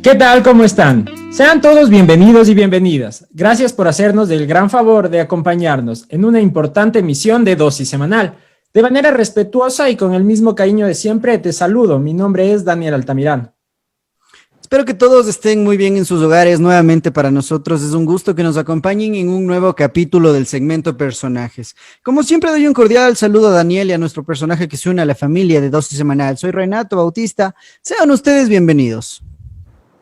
¿Qué tal? ¿Cómo están? Sean todos bienvenidos y bienvenidas. Gracias por hacernos del gran favor de acompañarnos en una importante emisión de Dosis Semanal. De manera respetuosa y con el mismo cariño de siempre, te saludo. Mi nombre es Daniel Altamirano. Espero que todos estén muy bien en sus hogares. Nuevamente para nosotros es un gusto que nos acompañen en un nuevo capítulo del segmento Personajes. Como siempre doy un cordial saludo a Daniel y a nuestro personaje que se une a la familia de Dosis Semanal. Soy Renato Bautista. Sean ustedes bienvenidos.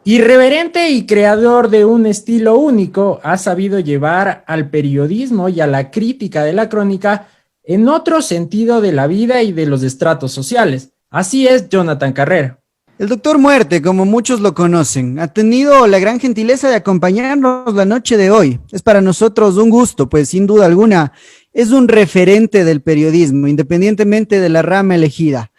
Irreverente y creador de un estilo único, ha sabido llevar al periodismo y a la crítica de la crónica en otro sentido de la vida y de los estratos sociales. Así es Jonathan Carrera. El Doctor Muerte, como muchos lo conocen, ha tenido la gran gentileza de acompañarnos la noche de hoy. Es para nosotros un gusto, pues sin duda alguna es un referente del periodismo, independientemente de la rama elegida.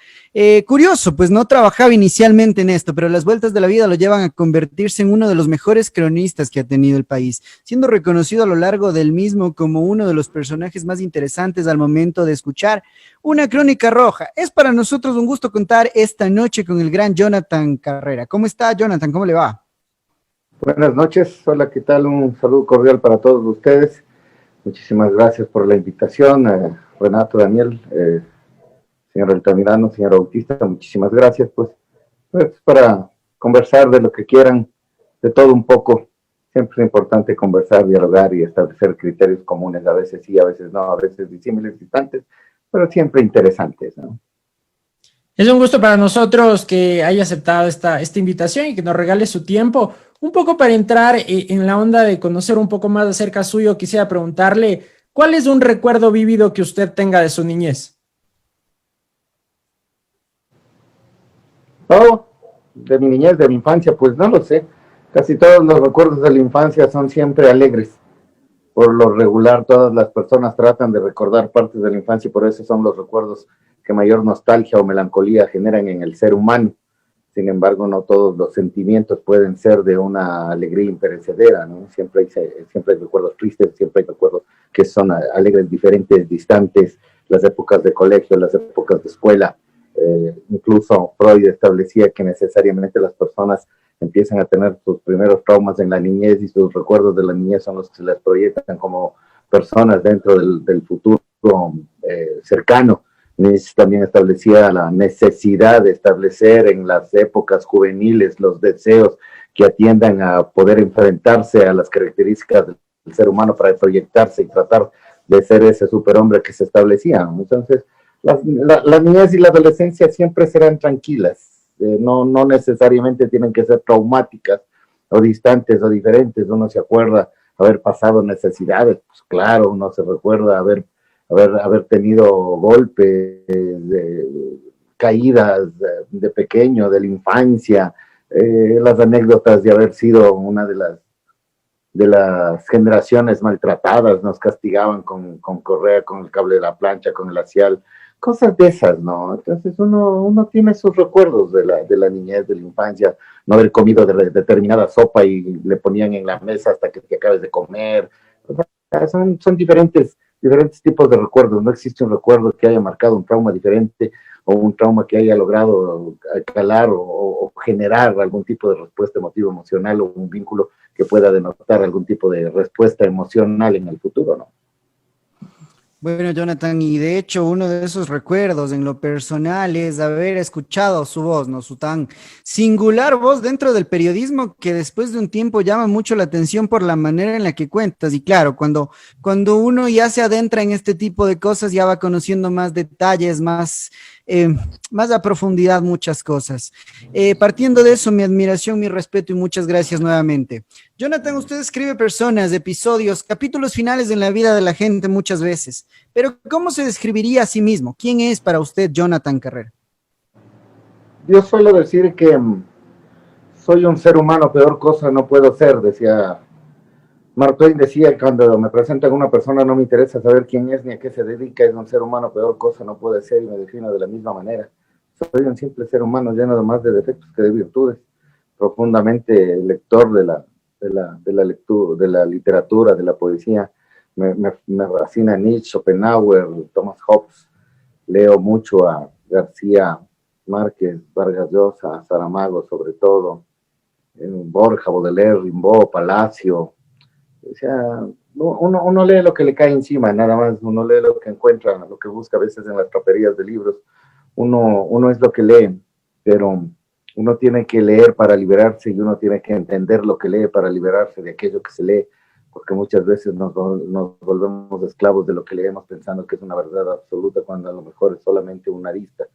Curioso, pues no trabajaba inicialmente en esto, pero las vueltas de la vida lo llevan a convertirse en uno de los mejores cronistas que ha tenido el país, siendo reconocido a lo largo del mismo como uno de los personajes más interesantes al momento de escuchar una crónica roja. Es para nosotros un gusto contar esta noche con el gran Jonathan Carrera. ¿Cómo está, Jonathan? ¿Cómo le va? Buenas noches, hola, ¿qué tal? Un saludo cordial para todos ustedes. Muchísimas gracias por la invitación, Renato, Daniel, señor Altamirano, señor Bautista, muchísimas gracias, pues para conversar de lo que quieran, de todo un poco. Siempre es importante conversar, dialogar y establecer criterios comunes, a veces sí, a veces no, a veces disímiles, distantes, pero siempre interesantes, ¿no? Es un gusto para nosotros que haya aceptado esta invitación y que nos regale su tiempo. Un poco para entrar en la onda de conocer un poco más acerca suyo, quisiera preguntarle, ¿cuál es un recuerdo vívido que usted tenga de su niñez? Oh, de mi niñez, de mi infancia, pues no lo sé. Casi todos los recuerdos de la infancia son siempre alegres. Por lo regular, todas las personas tratan de recordar partes de la infancia y por eso son los recuerdos que mayor nostalgia o melancolía generan en el ser humano. Sin embargo, no todos los sentimientos pueden ser de una alegría imperecedera, ¿no? Siempre hay recuerdos tristes, siempre hay recuerdos que son alegres, diferentes, distantes, las épocas de colegio, las épocas de escuela. Incluso Freud establecía que necesariamente las personas empiezan a tener sus primeros traumas en la niñez y sus recuerdos de la niñez son los que se les proyectan como personas dentro del futuro cercano. Nietzsche también establecía la necesidad de establecer en las épocas juveniles los deseos que atiendan a poder enfrentarse a las características del ser humano para proyectarse y tratar de ser ese superhombre que se establecía. Entonces, la niñez y la adolescencia siempre serán tranquilas, no necesariamente tienen que ser traumáticas o distantes o diferentes. Uno se acuerda haber pasado necesidades, pues claro, uno se recuerda haber tenido golpes, caídas de pequeño, de la infancia, las anécdotas de haber sido una de las generaciones maltratadas, nos castigaban con correa, con el cable de la plancha, con el lacial, cosas de esas, ¿no? Entonces uno tiene sus recuerdos de la niñez, de la infancia, no haber comido determinada sopa y le ponían en la mesa hasta que te acabes de comer. O sea, son diferentes tipos de recuerdos. No existe un recuerdo que haya marcado un trauma diferente o un trauma que haya logrado calar o generar algún tipo de respuesta emotiva, emocional o un vínculo que pueda denotar algún tipo de respuesta emocional en el futuro, ¿no? Bueno, Jonathan, y de hecho uno de esos recuerdos en lo personal es haber escuchado su voz, ¿no? Su tan singular voz dentro del periodismo que después de un tiempo llama mucho la atención por la manera en la que cuentas. Y claro, cuando uno ya se adentra en este tipo de cosas, ya va conociendo más detalles, más a profundidad muchas cosas. Partiendo de eso, mi admiración, mi respeto y muchas gracias nuevamente. Jonathan, usted escribe personas, episodios, capítulos finales en la vida de la gente muchas veces, pero ¿cómo se describiría a sí mismo? ¿Quién es para usted Jonathan Carrera? Yo suelo decir que soy un ser humano, peor cosa no puedo ser, decía Mark Twain. Decía, cuando me presentan a una persona no me interesa saber quién es ni a qué se dedica, es un ser humano, peor cosa no puede ser, y me defino de la misma manera. Soy un simple ser humano lleno de más de defectos que de virtudes, profundamente lector de la literatura, de la poesía. Me fascina Nietzsche, Schopenhauer, Thomas Hobbes, leo mucho a García Márquez, Vargas Llosa, Saramago sobre todo, Borja, Baudelaire, Rimbaud, Palacio. O sea, uno lee lo que le cae encima, nada más, uno lee lo que encuentra, lo que busca a veces en las traperías de libros. Uno es lo que lee, pero uno tiene que leer para liberarse y uno tiene que entender lo que lee para liberarse de aquello que se lee, porque muchas veces nos volvemos esclavos de lo que leemos pensando que es una verdad absoluta cuando a lo mejor es solamente una arista,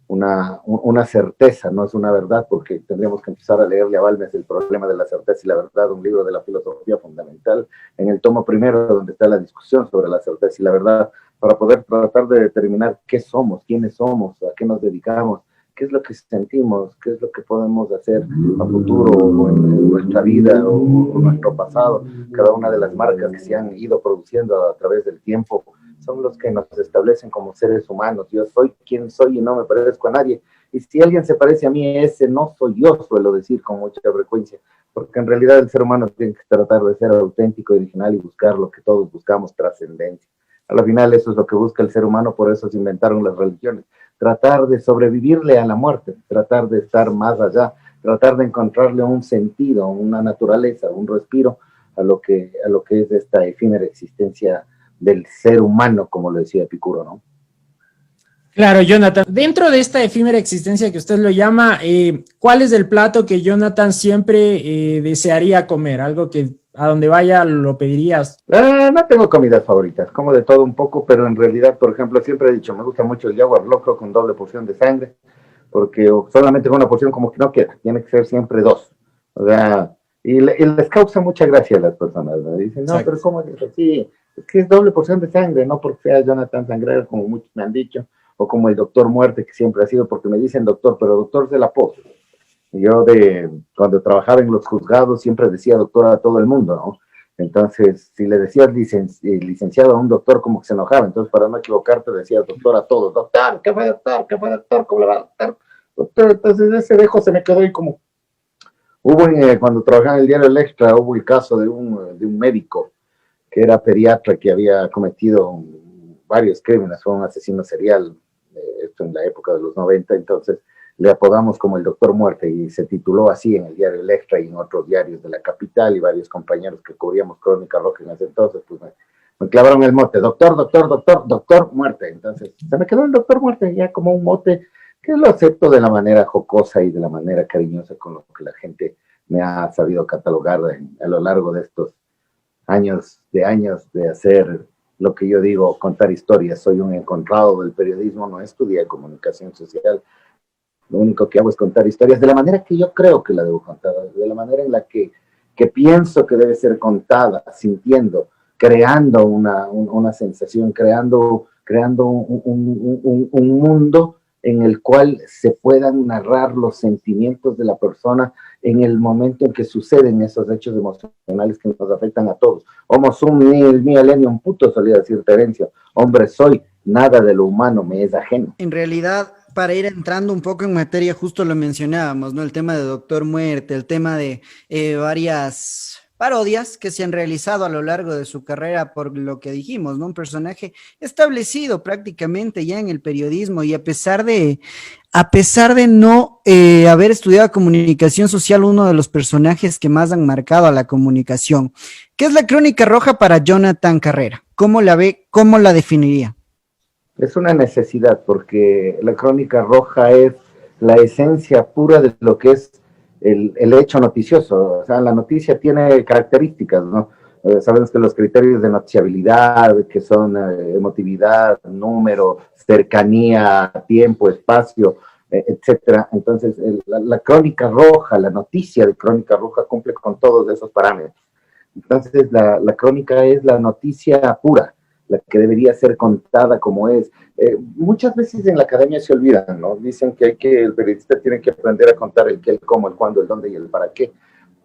una certeza, no es una verdad, porque tendríamos que empezar a leerle a Balmes El problema de la certeza y la verdad, un libro de la filosofía fundamental, en el tomo primero donde está la discusión sobre la certeza y la verdad, para poder tratar de determinar qué somos, quiénes somos, a qué nos dedicamos, qué es lo que sentimos, qué es lo que podemos hacer a futuro o en nuestra vida o nuestro pasado. Cada una de las marcas que se han ido produciendo a través del tiempo son los que nos establecen como seres humanos. Yo soy quien soy y no me parezco a nadie. Y si alguien se parece a mí, ese no soy yo, suelo decir con mucha frecuencia, porque en realidad el ser humano tiene que tratar de ser auténtico, original y buscar lo que todos buscamos, trascendencia. A la final eso es lo que busca el ser humano, por eso se inventaron las religiones. Tratar de sobrevivirle a la muerte, tratar de estar más allá, tratar de encontrarle un sentido, una naturaleza, un respiro a lo que es esta efímera existencia del ser humano, como lo decía Epicuro, ¿no? Claro, Jonathan. Dentro de esta efímera existencia que usted lo llama, ¿cuál es el plato que Jonathan siempre desearía comer? Algo que a donde vaya lo pedirías. No tengo comidas favoritas, como de todo un poco, pero en realidad, por ejemplo, siempre he dicho, me gusta mucho el jaguar loco con doble porción de sangre, porque solamente con una porción como que no queda, tiene que ser siempre dos. O sea, y les causa mucha gracia a las personas, ¿no? Dicen, no, pero ¿cómo es eso? Sí, es que es doble porción de sangre, no porque sea Jonathan Sangrero, como muchos me han dicho, o como el doctor Muerte, que siempre ha sido, porque me dicen doctor, pero doctor se la pose. Yo cuando trabajaba en los juzgados siempre decía doctor a todo el mundo, ¿no? Entonces, si le decías licenciado a un doctor, como que se enojaba. Entonces, para no equivocarte, decías doctor a todos. Doctor, ¿qué fue doctor? ¿Qué fue doctor? ¿Cómo le va doctor? Doctor, entonces ese dejo se me quedó ahí como... cuando trabajaba en el diario El Extra, hubo el caso de un médico que era pediatra, que había cometido varios crímenes, fue un asesino serial, esto en la época de los 90, entonces le apodamos como el Doctor Muerte y se tituló así en el diario El Extra y en otros diarios de la capital, y varios compañeros que cubríamos Crónica Roja en ese entonces, pues me clavaron el mote, doctor Muerte. Entonces se me quedó el Doctor Muerte ya como un mote que lo acepto de la manera jocosa y de la manera cariñosa con lo que la gente me ha sabido catalogar a lo largo de estos años de hacer lo que yo digo, contar historias. Soy un encontrado del periodismo, no estudié comunicación social. Lo único que hago es contar historias de la manera que yo creo que la debo contar, de la manera en la que pienso que debe ser contada, sintiendo, creando una sensación, creando un mundo en el cual se puedan narrar los sentimientos de la persona en el momento en que suceden esos hechos emocionales que nos afectan a todos. Homo sum mi alenium puto, solía decir Terencio. Hombre soy, nada de lo humano me es ajeno. En realidad, para ir entrando un poco en materia, justo lo mencionábamos, ¿no? El tema de Doctor Muerte, el tema de varias parodias que se han realizado a lo largo de su carrera, por lo que dijimos, ¿no? Un personaje establecido prácticamente ya en el periodismo, y a pesar de no haber estudiado comunicación social, uno de los personajes que más han marcado a la comunicación. ¿Qué es la Crónica Roja para Jonathan Carrera? ¿Cómo la ve? ¿Cómo la definiría? Es una necesidad, porque la Crónica Roja es la esencia pura de lo que es el hecho noticioso. O sea, la noticia tiene características, ¿no? Sabemos que los criterios de noticiabilidad, que son emotividad, número, cercanía, tiempo, espacio, etcétera. Entonces, la Crónica Roja, la noticia de Crónica Roja cumple con todos esos parámetros. Entonces, la crónica es la noticia pura, la que debería ser contada como es. Muchas veces en la academia se olvidan, ¿no? Dicen que el periodista tiene que aprender a contar el qué, el cómo, el cuándo, el dónde y el para qué.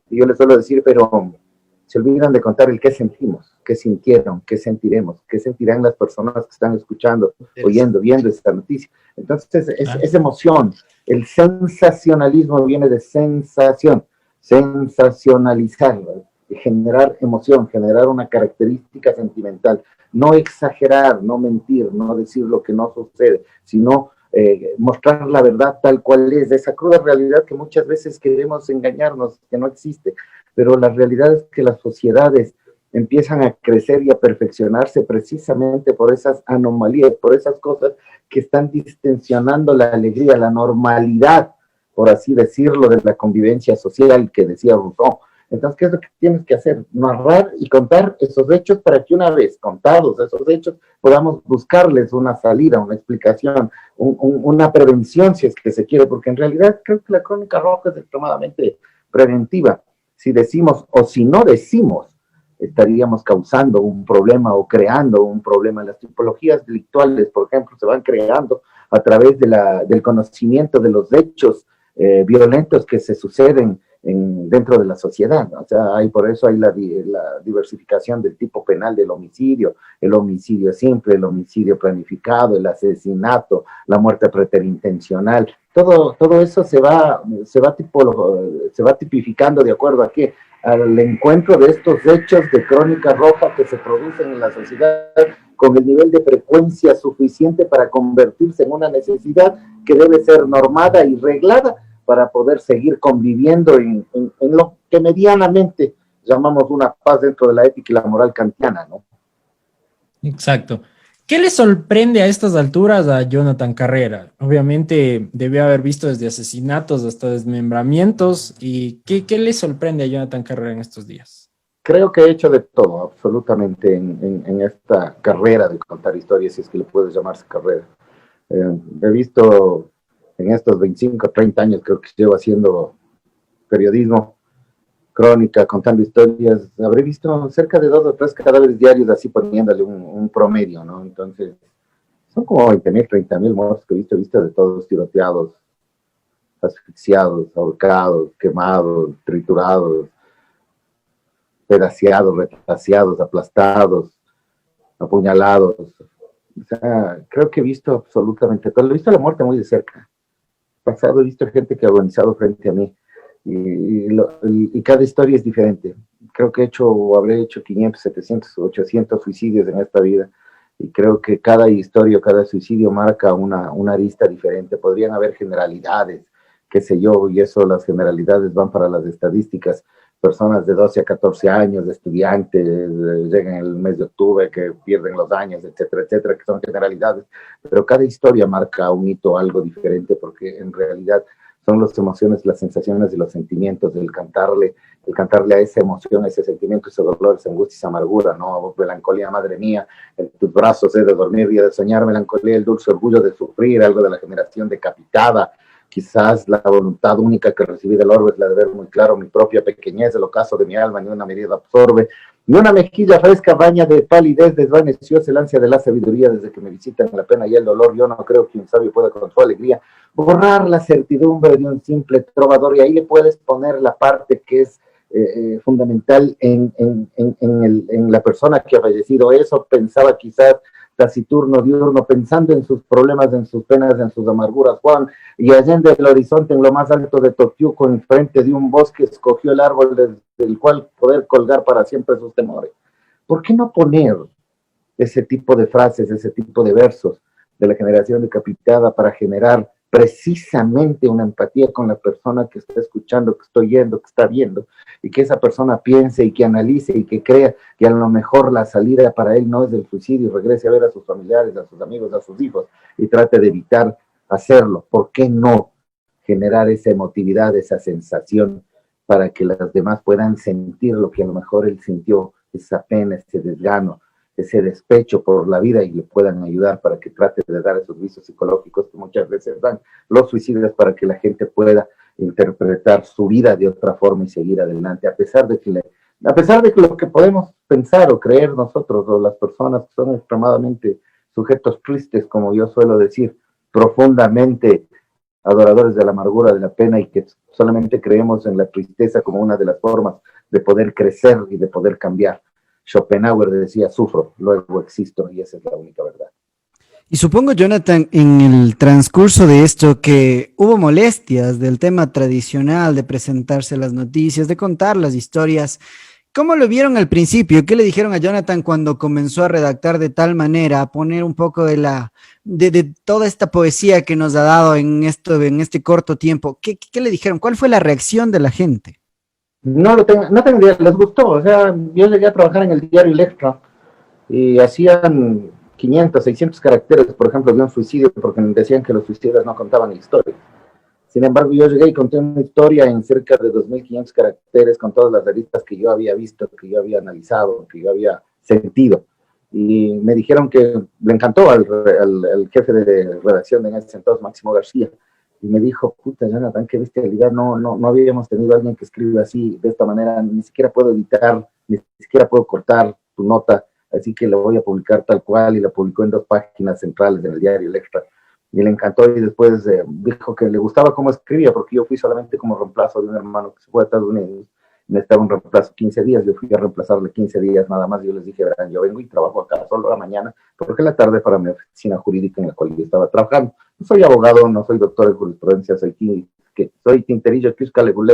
Y yo les suelo decir, pero se olvidan de contar el qué sentimos, qué sintieron, qué sentiremos, qué sentirán las personas que están escuchando, oyendo, viendo esta noticia. Entonces, es emoción. El sensacionalismo viene de sensación, sensacionalizar, ¿no? generar emoción, generar una característica sentimental, no exagerar, no mentir, no decir lo que no sucede, sino mostrar la verdad tal cual es, esa cruda realidad que muchas veces queremos engañarnos, que no existe, pero la realidad es que las sociedades empiezan a crecer y a perfeccionarse precisamente por esas anomalías, por esas cosas que están distensionando la alegría, la normalidad, por así decirlo, de la convivencia social que decía Rousseau. Entonces, ¿qué es lo que tienes que hacer? Narrar y contar esos hechos para que una vez contados esos hechos podamos buscarles una salida, una explicación, una prevención si es que se quiere, porque en realidad creo que la crónica roja es extremadamente preventiva. Si decimos o si no decimos, estaríamos causando un problema o creando un problema. Las tipologías delictuales, por ejemplo, se van creando a través del conocimiento de los hechos violentos que se suceden dentro de la sociedad. O sea, por eso hay la diversificación del tipo penal del homicidio, el homicidio simple, el homicidio planificado, el asesinato, la muerte preterintencional. Todo eso se va tipificando de acuerdo a qué, al encuentro de estos hechos de crónica roja que se producen en la sociedad con el nivel de frecuencia suficiente para convertirse en una necesidad que debe ser normada y reglada para poder seguir conviviendo en lo que medianamente llamamos una paz dentro de la ética y la moral kantiana, ¿no? Exacto. ¿Qué le sorprende a estas alturas a Jonathan Carrera? Obviamente debió haber visto desde asesinatos hasta desmembramientos. ¿Y qué le sorprende a Jonathan Carrera en estos días? Creo que he hecho de todo, absolutamente, en esta carrera de contar historias, si es que le puede llamarse carrera. He visto en estos 25, 30 años, creo que llevo haciendo periodismo, crónica, contando historias, habré visto cerca de 2 o 3 cadáveres diarios, así poniéndole un promedio, ¿no? Entonces, son como 20.000, 30.000 muertos que he visto de todos, tiroteados, asfixiados, ahorcados, quemados, triturados, pedaceados, retaseados, aplastados, apuñalados. O sea, creo que he visto absolutamente todo. He visto la muerte muy de cerca. Pasado he visto gente que ha agonizado frente a mí y cada historia es diferente. Creo que habré hecho 500, 700, 800 suicidios en esta vida y creo que cada historia, cada suicidio marca una arista diferente. Podrían haber generalidades, qué sé yo, y eso, las generalidades van para las estadísticas. Personas de 12 a 14 años, de estudiantes, llegan el mes de octubre, que pierden los años, etcétera, etcétera, que son generalidades. Pero cada historia marca un hito, algo diferente, porque en realidad son las emociones, las sensaciones y los sentimientos, el cantarle a esa emoción, a ese sentimiento, ese dolor, esa angustia, esa amargura, ¿no? Melancolía, madre mía, en tus brazos he de dormir y he de soñar, melancolía, el dulce orgullo de sufrir, algo de la generación decapitada. Quizás la voluntad única que recibí del orbe es la de ver muy claro mi propia pequeñez, el ocaso de mi alma, ni una medida absorbe, ni una mejilla fresca baña de palidez, desvanecióse el ansia de la sabiduría desde que me visitan la pena y el dolor. Yo no creo que un sabio pueda con su alegría borrar la certidumbre de un simple trovador, y ahí le puedes poner la parte que es fundamental en la persona que ha fallecido. Eso pensaba quizás taciturno, diurno, pensando en sus problemas, en sus penas, en sus amarguras, Juan, y allende el horizonte, en lo más alto de Totiuco, enfrente de un bosque, escogió el árbol desde el cual poder colgar para siempre sus temores. ¿Por qué no poner ese tipo de frases, ese tipo de versos de la generación decapitada para generar precisamente una empatía con la persona que está escuchando, que está oyendo, que está viendo, y que esa persona piense y que analice y que crea que a lo mejor la salida para él no es del suicidio, regrese a ver a sus familiares, a sus amigos, a sus hijos y trate de evitar hacerlo? ¿Por qué no generar esa emotividad, esa sensación para que las demás puedan sentir lo que a lo mejor él sintió, esa pena, ese desgano, ese despecho por la vida, y le puedan ayudar para que trate de dar esos vicios psicológicos que muchas veces dan los suicidios, para que la gente pueda interpretar su vida de otra forma y seguir adelante, a pesar de que lo que podemos pensar o creer nosotros o las personas que son extremadamente sujetos tristes, como yo suelo decir, profundamente adoradores de la amargura, de la pena, y que solamente creemos en la tristeza como una de las formas de poder crecer y de poder cambiar. Schopenhauer decía: sufro, luego existo, y esa es la única verdad. Y supongo, Jonathan, en el transcurso de esto que hubo molestias del tema tradicional de presentarse las noticias, de contar las historias, ¿Cómo lo vieron al principio? ¿Qué le dijeron a Jonathan cuando comenzó a redactar de tal manera, a poner un poco de toda esta poesía que nos ha dado en este corto tiempo? ¿Qué le dijeron? ¿Cuál fue la reacción de la gente? No tengo idea, les gustó. O sea, yo llegué a trabajar en el diario Electra y hacían 500, 600 caracteres, por ejemplo, de un suicidio, porque decían que los suicidas no contaban la historia. Sin embargo, yo llegué y conté una historia en cerca de 2.500 caracteres con todas las revistas que yo había visto, que yo había analizado, que yo había sentido. Y me dijeron que le encantó al jefe de redacción de en ese entonces, Máximo García. Y me dijo, puta, Jonathan, qué bestialidad, no habíamos tenido a alguien que escriba así, de esta manera, ni siquiera puedo editar, ni siquiera puedo cortar tu nota, así que la voy a publicar tal cual, y la publicó en 2 páginas centrales en el diario El Extra. Y le encantó, y después dijo que le gustaba cómo escribía, porque yo fui solamente como reemplazo de un hermano que se fue a Estados Unidos, necesitaba un reemplazo 15 días, yo fui a reemplazarle 15 días nada más, y yo les dije, verán, yo vengo y trabajo acá solo la mañana, porque la tarde para mi oficina jurídica en la cual yo estaba trabajando. No soy abogado, no soy doctor de jurisprudencia, soy tinterillo,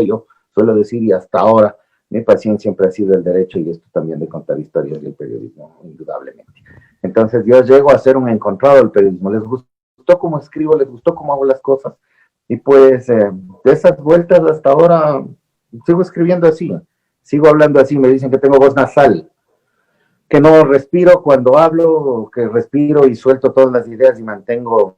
yo suelo decir, y hasta ahora mi pasión siempre ha sido el derecho, y esto también de contar historias del periodismo, indudablemente. Entonces yo llego a ser un encontrado del periodismo, les gustó cómo escribo, les gustó cómo hago las cosas, y pues de esas vueltas hasta ahora sigo escribiendo así, sigo hablando así. Me dicen que tengo voz nasal, que no respiro cuando hablo, que respiro y suelto todas las ideas y mantengo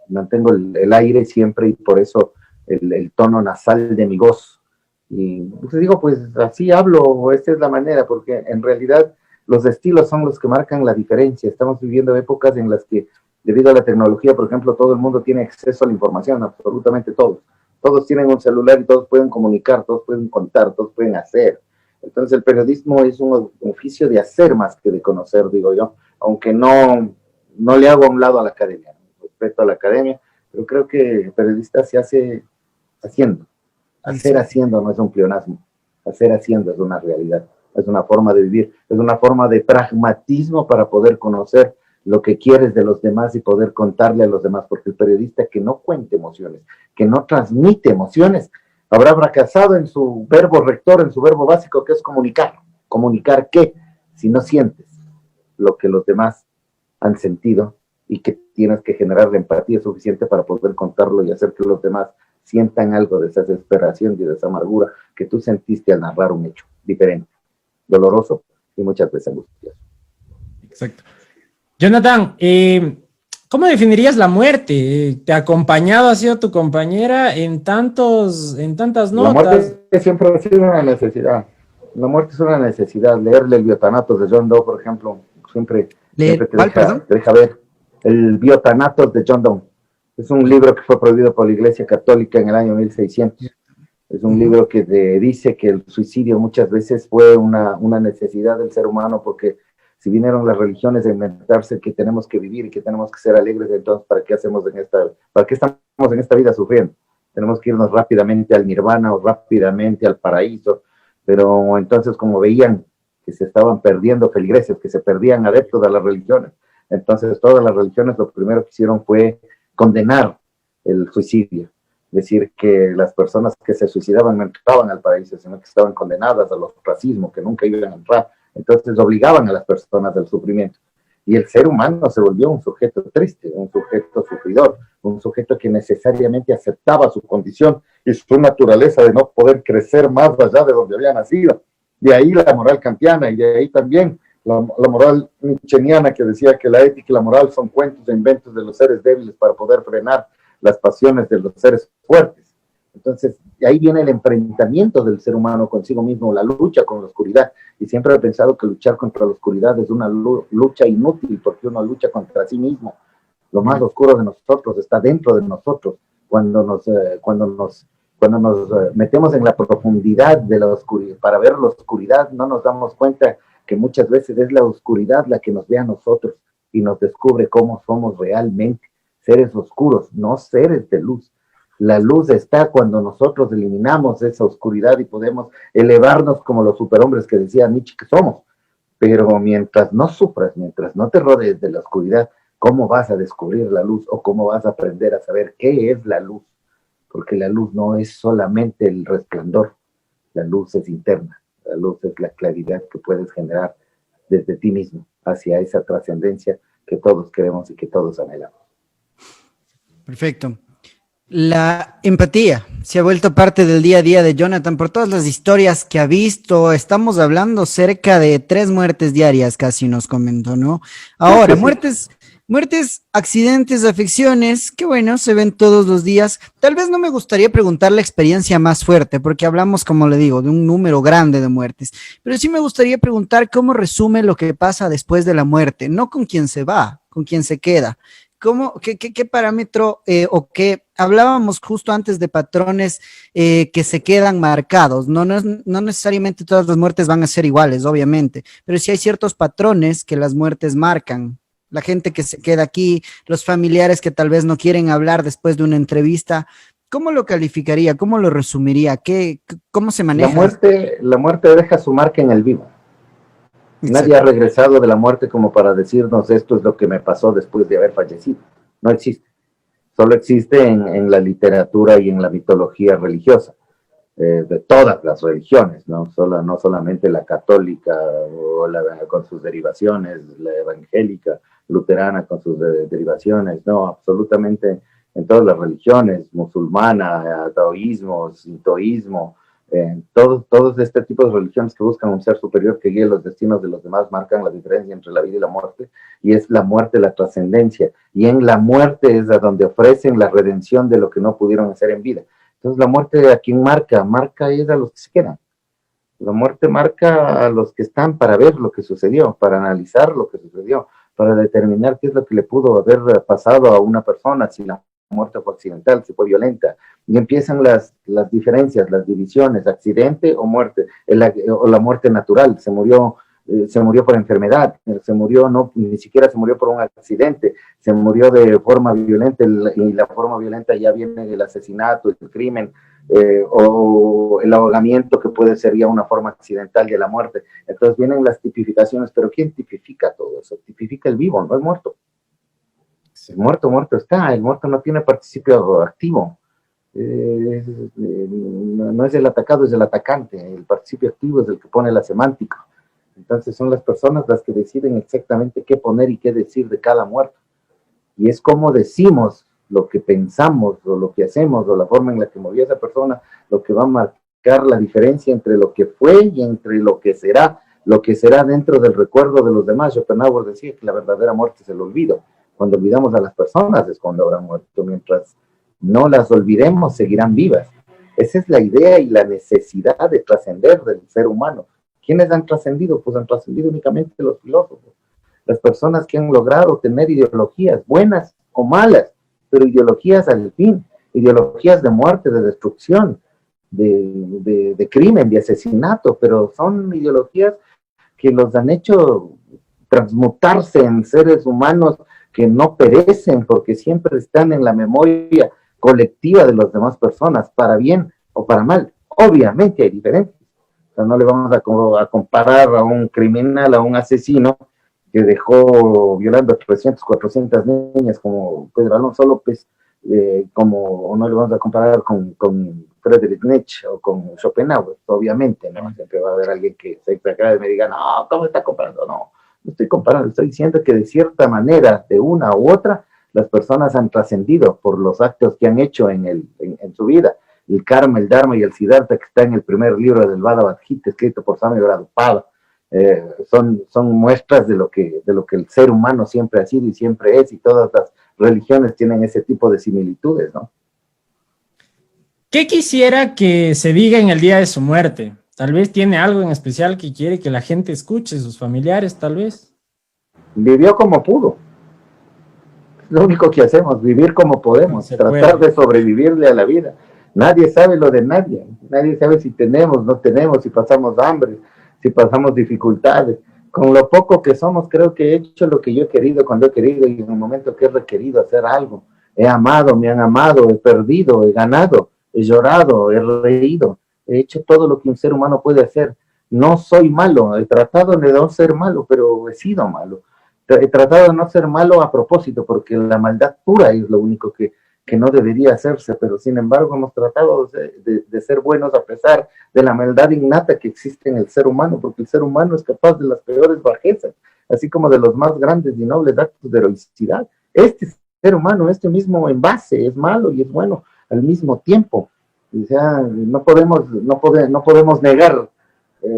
el aire siempre, y por eso el tono nasal de mi voz. Y pues digo, pues así hablo, esta es la manera, porque en realidad los estilos son los que marcan la diferencia. Estamos viviendo épocas en las que, debido a la tecnología, por ejemplo, todo el mundo tiene acceso a la información, absolutamente todos. Todos tienen un celular y todos pueden comunicar, todos pueden contar, todos pueden hacer. Entonces el periodismo es un oficio de hacer más que de conocer, digo yo, aunque no le hago a un lado a la academia, respeto a la academia, pero creo que el periodista se hace haciendo. Hacer haciendo no es un pleonasmo, hacer haciendo es una realidad, es una forma de vivir, es una forma de pragmatismo para poder conocer lo que quieres de los demás y poder contarle a los demás, porque el periodista que no cuente emociones, que no transmite emociones, habrá fracasado en su verbo rector, en su verbo básico, que es comunicar. ¿Comunicar qué? Si no sientes lo que los demás han sentido, y que tienes que generar la empatía suficiente para poder contarlo y hacer que los demás sientan algo de esa desesperación y de esa amargura que tú sentiste al narrar un hecho diferente, doloroso y muchas veces angustioso. Exacto. Jonathan, ¿cómo definirías la muerte? ¿Te ha acompañado, ha sido tu compañera en tantas notas? La muerte siempre ha sido una necesidad. La muerte es una necesidad. Leerle el Biotanatos de John Doe, por ejemplo, siempre te deja ver el Biotanatos de John Doe. Es un libro que fue prohibido por la Iglesia Católica en el año 1600. Es un libro que dice que el suicidio muchas veces fue una necesidad del ser humano, porque si vinieron las religiones a inventarse que tenemos que vivir y que tenemos que ser alegres, entonces ¿para qué estamos en esta vida sufriendo? Tenemos que irnos rápidamente al nirvana o rápidamente al paraíso. Pero entonces, como veían que se estaban perdiendo feligreses, que se perdían adeptos a las religiones, entonces todas las religiones lo primero que hicieron fue condenar el suicidio. Decir que las personas que se suicidaban no entraban al paraíso, sino que estaban condenadas al ostracismo, que nunca iban a entrar. Entonces obligaban a las personas al sufrimiento. Y el ser humano se volvió un sujeto triste, un sujeto sufridor, un sujeto que necesariamente aceptaba su condición y su naturaleza de no poder crecer más allá de donde había nacido. De ahí la moral kantiana, y de ahí también la moral nietzscheana, que decía que la ética y la moral son cuentos e inventos de los seres débiles para poder frenar las pasiones de los seres fuertes. Entonces, de ahí viene el enfrentamiento del ser humano consigo mismo, la lucha con la oscuridad. Y siempre he pensado que luchar contra la oscuridad es una lucha inútil, porque uno lucha contra sí mismo. Lo más oscuro de nosotros está dentro de nosotros. Cuando nos metemos en la profundidad de la oscuridad, para ver la oscuridad, no nos damos cuenta que muchas veces es la oscuridad la que nos ve a nosotros y nos descubre cómo somos realmente, seres oscuros, no seres de luz. La luz está cuando nosotros eliminamos esa oscuridad y podemos elevarnos como los superhombres que decía Nietzsche que somos. Pero mientras no sufras, mientras no te rodees de la oscuridad, ¿cómo vas a descubrir la luz, o cómo vas a aprender a saber qué es la luz? Porque la luz no es solamente el resplandor, la luz es interna, La luz es la claridad que puedes generar desde ti mismo hacia esa trascendencia que todos queremos y que todos anhelamos. Perfecto. La empatía se ha vuelto parte del día a día de Jonathan por todas las historias que ha visto. Estamos hablando cerca de 3 muertes diarias, casi nos comentó, ¿no? Ahora, muertes, accidentes, afecciones, que bueno, se ven todos los días. Tal vez no me gustaría preguntar la experiencia más fuerte, porque hablamos, como le digo, de un número grande de muertes. Pero sí me gustaría preguntar cómo resume lo que pasa después de la muerte, no con quién se va, con quién se queda. ¿Qué parámetro o qué hablábamos justo antes de patrones que se quedan marcados? No necesariamente todas las muertes van a ser iguales, obviamente, pero sí hay ciertos patrones que las muertes marcan. La gente que se queda aquí, los familiares que tal vez no quieren hablar después de una entrevista, ¿cómo lo calificaría? ¿Cómo lo resumiría? ¿Cómo se maneja? La muerte deja su marca en el vivo. Nadie ha regresado de la muerte como para decirnos esto es lo que me pasó después de haber fallecido. No existe. Solo existe en la literatura y en la mitología religiosa, de todas las religiones, no solamente la católica con sus derivaciones, la evangélica, luterana con sus derivaciones, no, absolutamente en todas las religiones, musulmana, taoísmo, sintoísmo, todos este tipo de religiones que buscan un ser superior que guíe los destinos de los demás marcan la diferencia entre la vida y la muerte, y es la muerte la trascendencia, y en la muerte es a donde ofrecen la redención de lo que no pudieron hacer en vida. Entonces la muerte a quien marca es a los que se quedan. La muerte marca a los que están para ver lo que sucedió, para analizar lo que sucedió, para determinar qué es lo que le pudo haber pasado a una persona, si la muerte fue accidental, si fue violenta, y empiezan las diferencias, las divisiones, accidente o muerte, o la muerte natural, se murió por enfermedad, ni siquiera se murió por un accidente, se murió de forma violenta, y la forma violenta ya viene del asesinato, el crimen, o el ahogamiento, que puede ser ya una forma accidental de la muerte. Entonces vienen las tipificaciones, pero ¿quién tipifica todo eso? Tipifica el vivo, no el muerto. El muerto está, el muerto no tiene participio activo. No es el atacado, es el atacante. El participio activo es el que pone la semántica. Entonces son las personas las que deciden exactamente qué poner y qué decir de cada muerto. Y es como decimos lo que pensamos o lo que hacemos o la forma en la que murió esa persona, lo que va a marcar la diferencia entre lo que fue y entre lo que será dentro del recuerdo de los demás. Schopenhauer decía que la verdadera muerte es el olvido. Cuando olvidamos a las personas es cuando habrán muerto. Mientras no las olvidemos, seguirán vivas. Esa es la idea y la necesidad de trascender del ser humano. ¿Quiénes han trascendido? Pues han trascendido únicamente los filósofos. Las personas que han logrado tener ideologías, buenas o malas, pero ideologías al fin, ideologías de muerte, de destrucción, de crimen, de asesinato, pero son ideologías que los han hecho transmutarse en seres humanos que no perecen, porque siempre están en la memoria colectiva de las demás personas, para bien o para mal. Obviamente hay diferencias. O sea, no le vamos a comparar a un criminal, a un asesino que dejó violando a 300, 400 niñas como Pedro Alonso López, o no le vamos a comparar con Friedrich Nietzsche o con Schopenhauer, obviamente, ¿no? Siempre va a haber alguien que se exagere y me diga, no, ¿cómo está comparando? No estoy comparando, estoy diciendo que de cierta manera, de una u otra, las personas han trascendido por los actos que han hecho en su vida. El karma, el dharma y el siddhartha, que está en el primer libro del Bhagavad Gita, escrito por Swami Prabhupada, son muestras de lo que el ser humano siempre ha sido y siempre es, y todas las religiones tienen ese tipo de similitudes, ¿no? ¿Qué quisiera que se diga en el día de su muerte? Tal vez tiene algo en especial que quiere que la gente escuche, sus familiares, tal vez. Vivió como pudo. Lo único que hacemos, vivir como podemos, tratar de sobrevivirle a la vida. Nadie sabe lo de nadie. Nadie sabe si tenemos, no tenemos, si pasamos hambre, si pasamos dificultades. Con lo poco que somos, creo que he hecho lo que yo he querido cuando he querido, y en el momento que he requerido hacer algo. He amado, me han amado, he perdido, he ganado, he llorado, he reído. He hecho todo lo que un ser humano puede hacer. No soy malo, he tratado de no ser malo, pero he sido malo. He tratado de no ser malo a propósito, porque la maldad pura es lo único que que no debería hacerse, pero sin embargo hemos tratado de ser buenos a pesar de la maldad innata que existe en el ser humano, porque el ser humano es capaz de las peores bajezas, así como de los más grandes y nobles actos de heroicidad. Este ser humano, este mismo envase, es malo y es bueno al mismo tiempo. O sea, no podemos negar,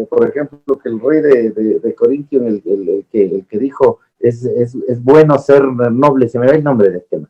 por ejemplo, que el rey de Corintio, el que dijo, es bueno ser noble, se me va el nombre del tema,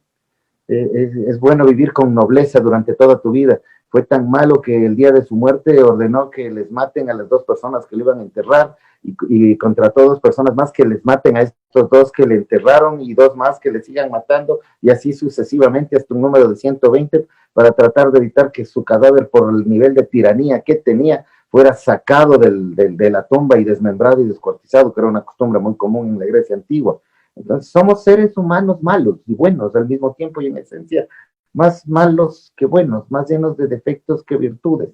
es bueno vivir con nobleza durante toda tu vida. Fue tan malo que el día de su muerte ordenó que les maten a las dos personas que le iban a enterrar y contrató dos personas más que les maten a estos dos que le enterraron y dos más que le sigan matando y así sucesivamente hasta un número de 120 para tratar de evitar que su cadáver, por el nivel de tiranía que tenía, fuera sacado de la tumba y desmembrado y descuartizado, que era una costumbre muy común en la Grecia antigua. Entonces somos seres humanos malos y buenos al mismo tiempo y en esencia más malos que buenos, más llenos de defectos que virtudes.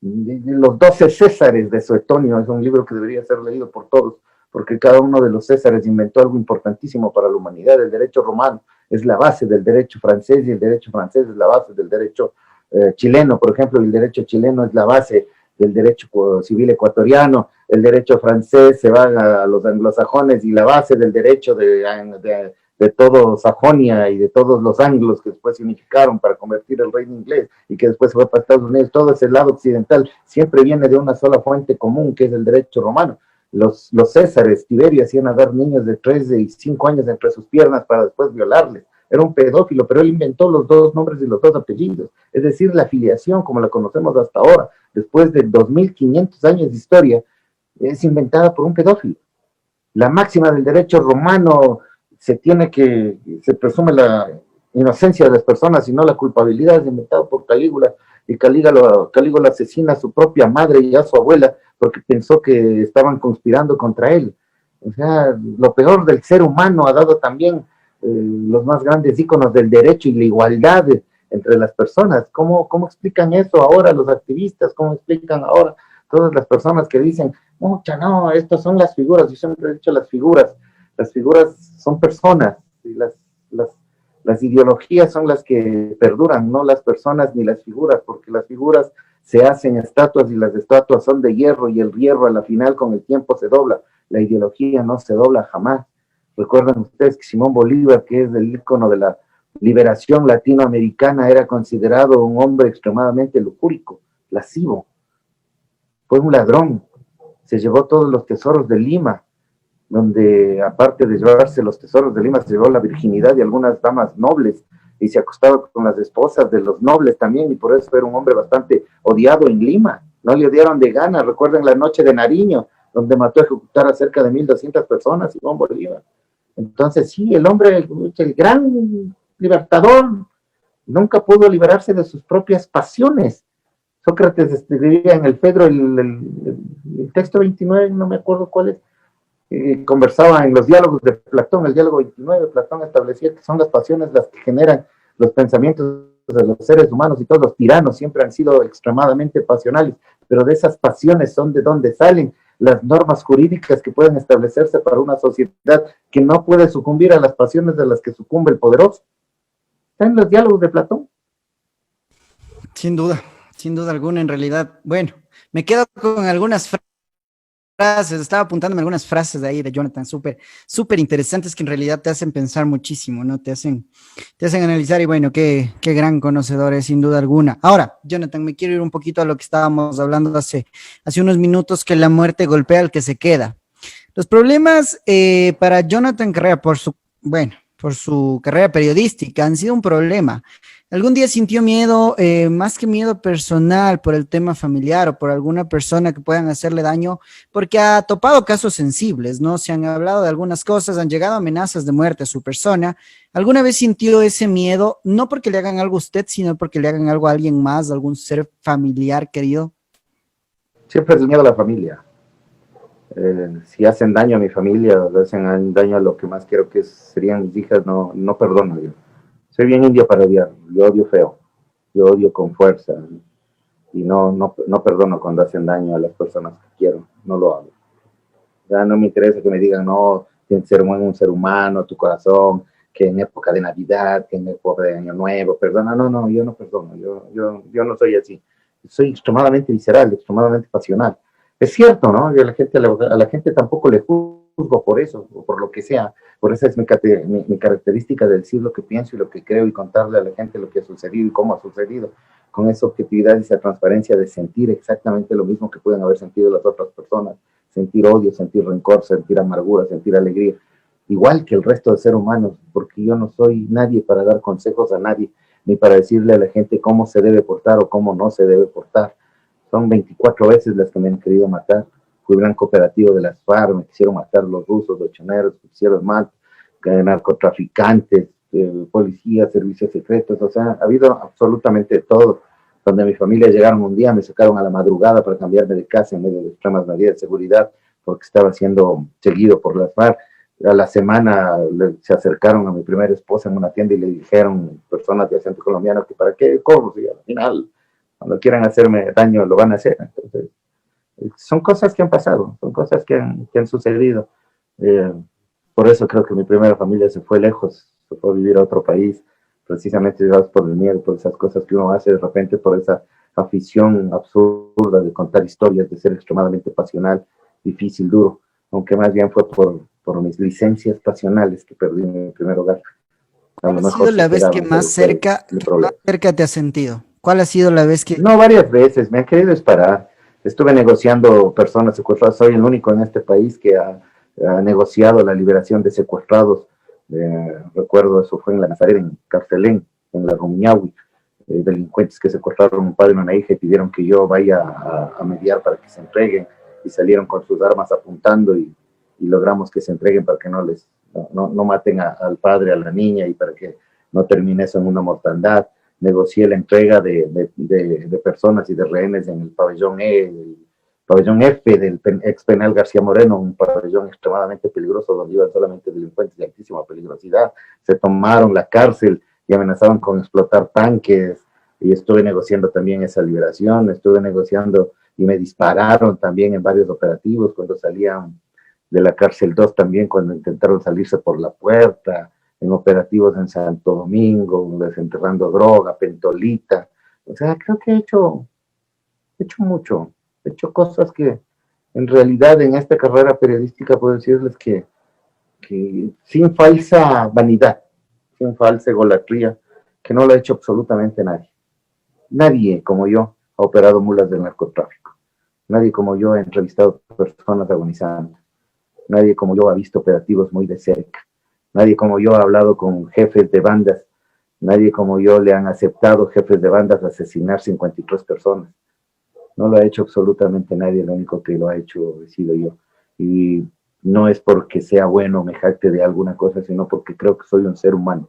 Los 12 Césares de Suetonio es un libro que debería ser leído por todos, porque cada uno de los Césares inventó algo importantísimo para la humanidad. El derecho romano es la base del derecho francés y el derecho francés es la base del derecho chileno, por ejemplo, y el derecho chileno es la base del derecho civil ecuatoriano. El derecho francés se va a los anglosajones y la base del derecho de todo Sajonia y de todos los anglos que después se unificaron para convertir el reino inglés y que después se fue para Estados Unidos, todo ese lado occidental siempre viene de una sola fuente común que es el derecho romano. Los Césares, Tiberio, hacían a dar niños de 3 y 5 años entre sus piernas para después violarles. Era un pedófilo, pero él inventó los dos nombres y los dos apellidos, es decir, la filiación como la conocemos hasta ahora, después de 2500 años de historia, es inventada por un pedófilo. La máxima del derecho romano se presume la inocencia de las personas y no la culpabilidad, es inventado por Calígula, y Calígula asesina a su propia madre y a su abuela porque pensó que estaban conspirando contra él. O sea, lo peor del ser humano ha dado también los más grandes íconos del derecho y la igualdad entre las personas. ¿Cómo explican eso ahora los activistas? ¿Cómo explican ahora todas las personas que dicen, mucha, no, estas son las figuras? Yo siempre he dicho las figuras son personas, y las ideologías son las que perduran, no las personas ni las figuras, porque las figuras se hacen estatuas y las estatuas son de hierro y el hierro a la final con el tiempo se dobla, la ideología no se dobla jamás. Recuerden ustedes que Simón Bolívar, que es el ícono de la liberación latinoamericana, era considerado un hombre extremadamente lujúrico, lascivo, fue un ladrón, se llevó todos los tesoros de Lima, donde aparte de llevarse los tesoros de Lima, se llevó la virginidad de algunas damas nobles y se acostaba con las esposas de los nobles también, y por eso era un hombre bastante odiado en Lima. No le odiaron de gana. Recuerden la noche de Nariño, donde mató a ejecutar a cerca de 1200 personas, Simón Bolívar. Entonces, sí, el hombre, el gran libertador, nunca pudo liberarse de sus propias pasiones. Sócrates escribía en el Fedro, el texto 29, no me acuerdo cuál es, conversaba en los diálogos de Platón, el diálogo 29, Platón establecía que son las pasiones las que generan los pensamientos de los seres humanos, y todos los tiranos siempre han sido extremadamente pasionales, pero de esas pasiones son de donde salen las normas jurídicas que pueden establecerse para una sociedad que no puede sucumbir a las pasiones de las que sucumbe el poderoso. Está en los diálogos de Platón. Sin duda alguna, en realidad. Bueno, me quedo con algunas frases, estaba apuntándome algunas frases de ahí de Jonathan, súper interesantes, que en realidad te hacen pensar muchísimo, ¿no? Te hacen analizar, y bueno, qué gran conocedor es, sin duda alguna. Ahora, Jonathan, me quiero ir un poquito a lo que estábamos hablando hace unos minutos, que la muerte golpea al que se queda. Los problemas para Jonathan Carrera, por su carrera periodística, han sido un problema. ¿Algún día sintió miedo, más que miedo personal, por el tema familiar o por alguna persona que puedan hacerle daño? Porque ha topado casos sensibles, ¿no? Se han hablado de algunas cosas, han llegado amenazas de muerte a su persona. ¿Alguna vez sintió ese miedo, no porque le hagan algo a usted, sino porque le hagan algo a alguien más, a algún ser familiar querido? Siempre es el miedo a la familia. Si hacen daño a mi familia, o hacen daño a lo que más quiero, que serían mis hijas, no perdono yo. Soy bien indio para odiar, yo odio feo, yo odio con fuerza, y no perdono cuando hacen daño a las personas que quiero, no lo hago. Ya no me interesa que me digan, no, tienes que ser un ser humano, tu corazón, que en época de Navidad, que en época de Año Nuevo, perdona, no, yo no perdono, yo no soy así. Soy extremadamente visceral, extremadamente pasional. Es cierto, ¿no? Yo a la gente tampoco le juzgo por eso, o por lo que sea. Por esa es mi característica de decir lo que pienso y lo que creo y contarle a la gente lo que ha sucedido y cómo ha sucedido, con esa objetividad y esa transparencia de sentir exactamente lo mismo que pueden haber sentido las otras personas, sentir odio, sentir rencor, sentir amargura, sentir alegría, igual que el resto de seres humanos, porque yo no soy nadie para dar consejos a nadie, ni para decirle a la gente cómo se debe portar o cómo no se debe portar. Son 24 veces las que me han querido matar. Fui blanco operativo de las FARC, me quisieron matar los rusos, los choneros, me quisieron mal, narcotraficantes, policías, servicios secretos, o sea, ha habido absolutamente todo. Donde mi familia llegaron un día, me sacaron a la madrugada para cambiarme de casa en medio de extremas medidas de seguridad, porque estaba siendo seguido por las FARC. A la semana se acercaron a mi primera esposa en una tienda y le dijeron personas de acento colombiano que para qué corro, y al final, cuando quieran hacerme daño, lo van a hacer. Entonces, son cosas que han pasado, son cosas que han sucedido. Por eso creo que mi primera familia se fue lejos, se fue a vivir a otro país, precisamente por el miedo, por esas cosas que uno hace de repente, por esa afición absurda de contar historias, de ser extremadamente pasional, difícil, duro, aunque más bien fue por mis licencias pasionales que perdí en mi primer hogar. ¿Cuál ha sido la vez que más cerca te has sentido? ¿Cuál ha sido la vez que...? No, varias veces, me han querido disparar. Estuve negociando personas secuestradas, soy el único en este país que ha negociado la liberación de secuestrados. Recuerdo, eso fue en la Nazaret, en Carcelén, en la Rumiñahui, delincuentes que secuestraron a un padre y una hija y pidieron que yo vaya a mediar para que se entreguen, y salieron con sus armas apuntando y logramos que se entreguen para que no maten al padre, a la niña, y para que no termine eso en una mortandad. Negocié la entrega de personas y de rehenes en el pabellón el pabellón F del ex penal García Moreno, un pabellón extremadamente peligroso donde iban solamente delincuentes de altísima peligrosidad. Se tomaron la cárcel y amenazaban con explotar tanques, y estuve negociando también esa liberación, estuve negociando y me dispararon también en varios operativos cuando salían de la cárcel 2, también cuando intentaron salirse por la puerta, en operativos en Santo Domingo, desenterrando droga, pentolita. O sea, creo que he hecho mucho, he hecho cosas que en realidad en esta carrera periodística puedo decirles que sin falsa vanidad, sin falsa egolatría, que no lo ha hecho absolutamente nadie. Nadie como yo ha operado mulas del narcotráfico. Nadie como yo ha entrevistado personas agonizando. Nadie como yo ha visto operativos muy de cerca. Nadie como yo ha hablado con jefes de bandas. Nadie como yo le han aceptado jefes de bandas asesinar 53 personas. No lo ha hecho absolutamente nadie, lo único que lo ha hecho he sido yo. Y no es porque sea bueno, me jacte de alguna cosa, sino porque creo que soy un ser humano.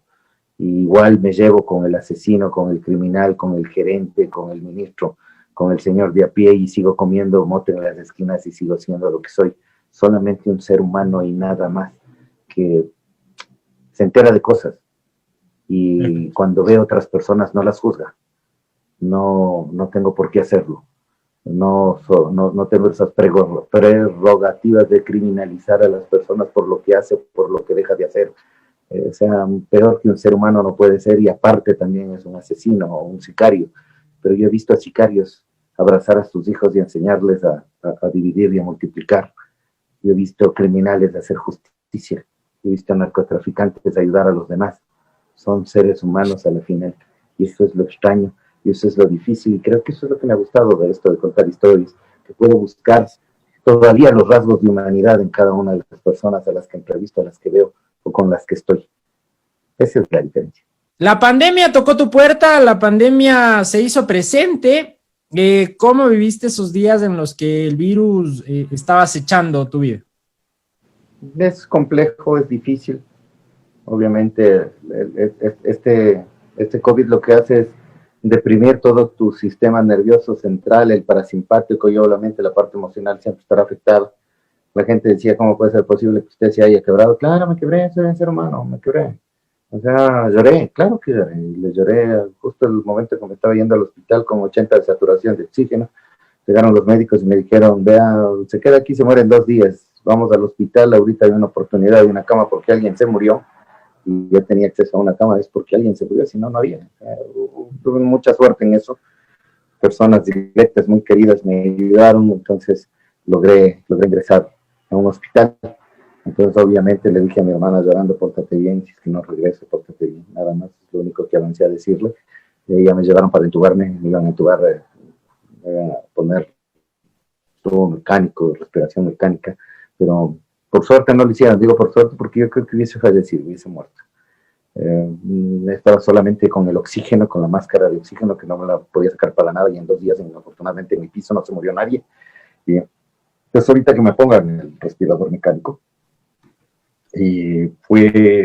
Y igual me llevo con el asesino, con el criminal, con el gerente, con el ministro, con el señor de a pie, y sigo comiendo mote en las esquinas y sigo siendo lo que soy. Solamente un ser humano y nada más, que se entera de cosas y cuando ve a otras personas no las juzga. No tengo por qué hacerlo. No tengo esas prerrogativas de criminalizar a las personas por lo que hace, por lo que deja de hacer. O sea, peor que un ser humano no puede ser, y aparte también es un asesino o un sicario. Pero yo he visto a sicarios abrazar a sus hijos y enseñarles a dividir y a multiplicar. Yo he visto criminales hacer justicia. He visto narcotraficantes ayudar a los demás. Son seres humanos a la final. Y eso es lo extraño, y eso es lo difícil. Y creo que eso es lo que me ha gustado de esto, de contar historias, que puedo buscar todavía los rasgos de humanidad en cada una de las personas a las que entrevisto, a las que veo o con las que estoy. Esa es la diferencia. La pandemia tocó tu puerta, la pandemia se hizo presente. ¿Cómo viviste esos días en los que el virus estaba acechando tu vida? Es complejo, es difícil. Obviamente, este COVID lo que hace es deprimir todo tu sistema nervioso central, el parasimpático, y obviamente la parte emocional siempre estará afectada. La gente decía, ¿cómo puede ser posible que usted se haya quebrado? Claro, me quebré, soy un ser humano, me quebré. O sea, lloré, claro que lloré. Le lloré justo el momento que me estaba yendo al hospital con 80 de saturación de oxígeno. Llegaron los médicos y me dijeron, vea, se queda aquí, se muere en 2 días. Vamos al hospital, ahorita hay una oportunidad de una cama porque alguien se murió. y yo tenía acceso a una cama, es porque alguien se murió, si no, no había. Tuve mucha suerte en eso. Personas directas muy queridas me ayudaron, entonces logré ingresar a un hospital. Entonces, obviamente, le dije a mi hermana llorando, pórtate bien, si es que no regreso, pórtate bien, nada más, es lo único que avancé a decirle. Y ya me llevaron para intubarme, me iban a intubar, me iban a poner tubo mecánico, respiración mecánica, pero por suerte no lo hicieron, digo por suerte porque yo creo que hubiese fallecido, hubiese muerto. Estaba solamente con el oxígeno, con la máscara de oxígeno, que no me la podía sacar para nada, y en 2 días, afortunadamente, en mi piso no se murió nadie. Y pues ahorita que me pongan el respirador mecánico, y